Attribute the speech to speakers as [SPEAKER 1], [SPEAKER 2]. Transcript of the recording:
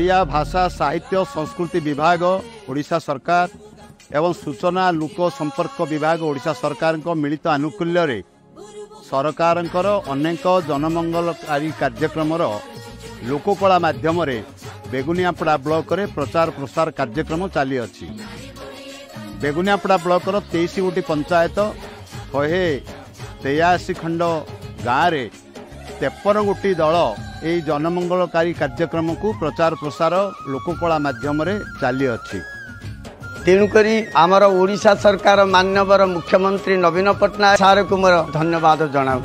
[SPEAKER 1] ओडिया भाषा साहित्य संस्कृति विभाग ओडिशा सरकार एवं सूचना लोक संपर्क विभाग ओडिशा सरकार मिलित आनुकूल्य रे सरकार अनेक जनमंगलकारी कार्यक्रम लोककला माध्यम बेगुनियापड़ा ब्लॉक रे प्रचार प्रसार कार्यक्रम चली अछि। बेगुनियापड़ा ब्लॉक 23 गोटी पंचायत 183 खंड गाँव में 53 गोटी दल ये जनमंगलकारी कार्यक्रम को प्रचार प्रसार लोककला माध्यम चली अछि।
[SPEAKER 2] तेणुकरी आमर ओडिशा सरकार माननीय मुख्यमंत्री नवीन पट्टनायक सार को मोर धन्यवाद जनाऊँ।